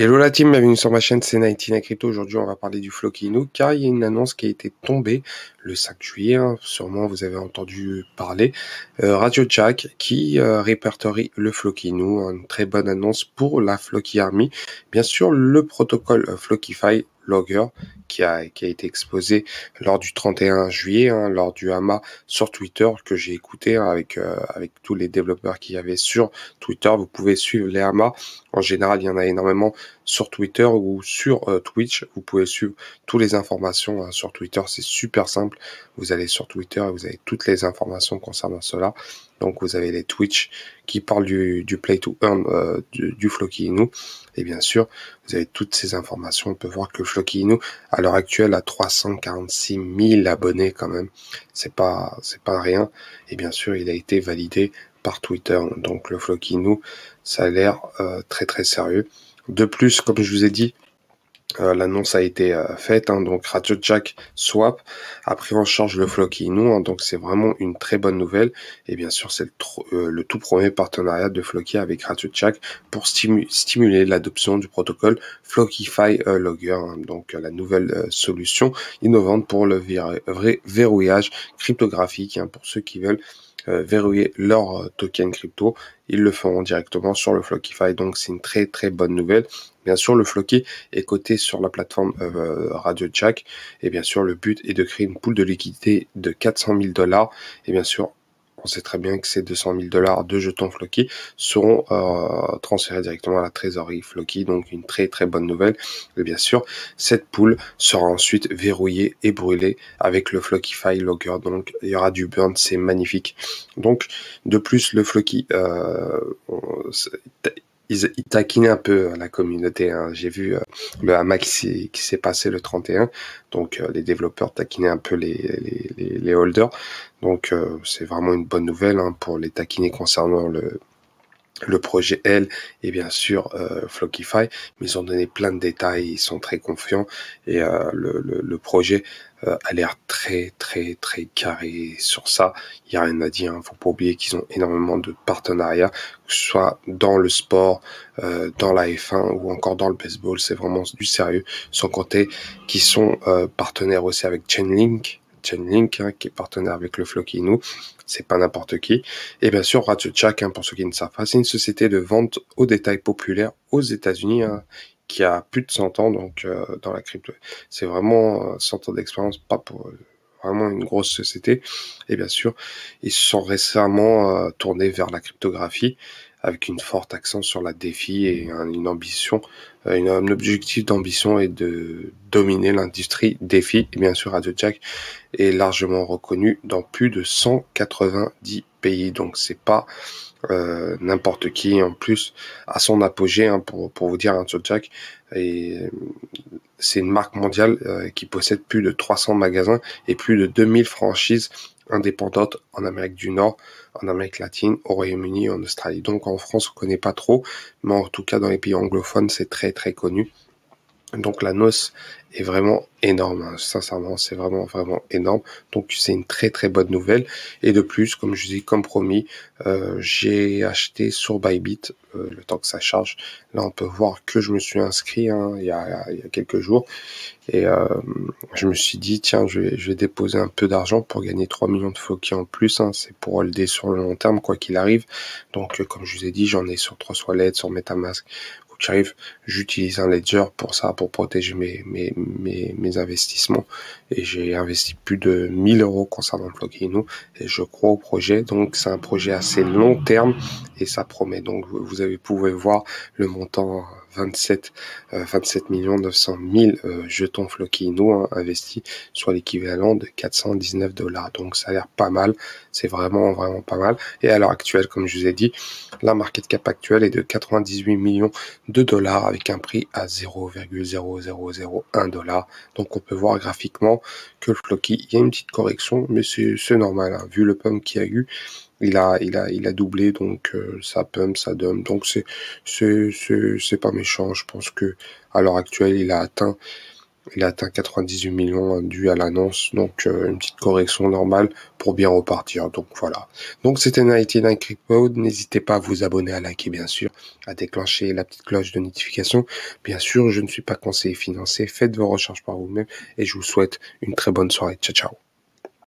Hello la team, bienvenue sur ma chaîne, c'est 99 Crypto. Aujourd'hui, on va parler du Floki Inu car il y a une annonce qui a été tombée le 5 juillet. Sûrement, vous avez entendu parler. Radio Jack qui répertorie le Floki Inu. Une très bonne annonce pour la Floki Army. Bien sûr, le protocole Flockify Logger qui a été exposé lors du 31 juillet, lors du AMA sur Twitter que j'ai écouté avec tous les développeurs qu'il y avait sur Twitter. Vous pouvez suivre les AMA. En général, il y en a énormément sur Twitter ou sur Twitch. Vous pouvez suivre toutes les informations sur Twitter. C'est super simple. Vous allez sur Twitter et vous avez toutes les informations concernant cela. Donc, vous avez les Twitch qui parlent du Play to Earn du Floki Inu. Et bien sûr, vous avez toutes ces informations. On peut voir que le Floki Inu, à l'heure actuelle, a 346 000 abonnés quand même. C'est pas rien. Et bien sûr, il a été validé par Twitter. Donc, le Floki Inu, ça a l'air très très sérieux. De plus, comme je vous ai dit, l'annonce a été faite, donc Radio Jack Swap a pris en charge le Floki Inu, donc c'est vraiment une très bonne nouvelle. Et bien sûr, c'est le tout premier partenariat de Floki avec Radio Jack pour stimuler l'adoption du protocole Flockify Logger, donc la nouvelle solution innovante pour le verrouillage cryptographique, pour ceux qui veulent verrouiller leur token crypto. Ils le feront directement sur le Flockify, donc c'est une très très bonne nouvelle. Bien sûr, le Floki est coté sur la plateforme Radio Jack, et bien sûr, le but est de créer une pool de liquidité de 400 000 $, et bien sûr, on sait très bien que ces 200 000 $ de jetons Floki seront transférés directement à la trésorerie Floki, donc une très très bonne nouvelle. Et bien sûr, cette pool sera ensuite verrouillée et brûlée avec le Flockify Logger, donc il y aura du burn, c'est magnifique. Donc, de plus, le Floki, ils taquinaient un peu la communauté. J'ai vu le hama qui s'est passé le 31. Donc, les développeurs taquinaient un peu les holders. Donc, c'est vraiment une bonne nouvelle pour les taquiner concernant le projet L et bien sûr Flockify, mais ils ont donné plein de détails, ils sont très confiants et le projet a l'air très très très carré sur ça. Il n'y a rien à dire, faut pas oublier qu'ils ont énormément de partenariats, que ce soit dans le sport, dans la F1 ou encore dans le baseball. C'est vraiment du sérieux, sans compter qu'ils sont partenaires aussi avec Chainlink, qui est partenaire avec le Floki Inu. C'est pas n'importe qui. Et bien sûr, Radio Jack, pour ceux qui ne savent pas, c'est une société de vente au détail populaire aux États-Unis, qui a plus de 100 ans, donc dans la crypto. C'est vraiment 100 ans d'expérience, pas pour vraiment une grosse société. Et bien sûr, ils se sont récemment tournés vers la cryptographie, avec une forte accent sur la défi et une ambition, un objectif d'ambition est de dominer l'industrie défi. Et bien sûr, Radio Jack est largement reconnu dans plus de 190 pays. Donc c'est pas n'importe qui. En plus, à son apogée, pour vous dire, Radio Jack, et c'est une marque mondiale qui possède plus de 300 magasins et plus de 2000 franchises indépendantes en Amérique du Nord, en Amérique latine, au Royaume-Uni et en Australie. Donc en France, on connaît pas trop, mais en tout cas dans les pays anglophones, c'est très très connu. Donc la noce est vraiment énorme, sincèrement, c'est vraiment vraiment énorme. Donc c'est une très très bonne nouvelle. Et de plus, comme je dis, comme promis, j'ai acheté sur Bybit le temps que ça charge. Là, on peut voir que je me suis inscrit il y a quelques jours. Et je me suis dit, tiens, je vais déposer un peu d'argent pour gagner 3 millions de Floki en plus. C'est pour holder sur le long terme, quoi qu'il arrive. Donc, comme je vous ai dit, j'en ai sur Trust Wallet, sur MetaMask. J'arrive, j'utilise un ledger pour ça, pour protéger mes investissements. Et j'ai investi plus de 1000 € concernant le Floki Inu. Et je crois au projet. Donc, c'est un projet assez long terme. Et ça promet. Donc, vous pouvez voir le montant 27 900 000 jetons Floki Inu investis, soit l'équivalent de 419 $. Donc, ça a l'air pas mal. C'est vraiment, vraiment pas mal. Et à l'heure actuelle, comme je vous ai dit, la market cap actuelle est de 98 millions de dollars avec un prix à 0,0001 $. Donc, on peut voir graphiquement que le Floki, il y a une petite correction, mais c'est normal, vu le pump qu'il y a eu. Il a doublé, donc ça pump, ça dump, donc c'est pas méchant. Je pense que à l'heure actuelle, il a atteint Il a atteint 98 millions dû à l'annonce, donc une petite correction normale pour bien repartir. Donc voilà. Donc c'était 99 Crypto. N'hésitez pas à vous abonner, à liker bien sûr, à déclencher la petite cloche de notification. Bien sûr, je ne suis pas conseiller financier. Faites vos recherches par vous-même et je vous souhaite une très bonne soirée. Ciao, ciao.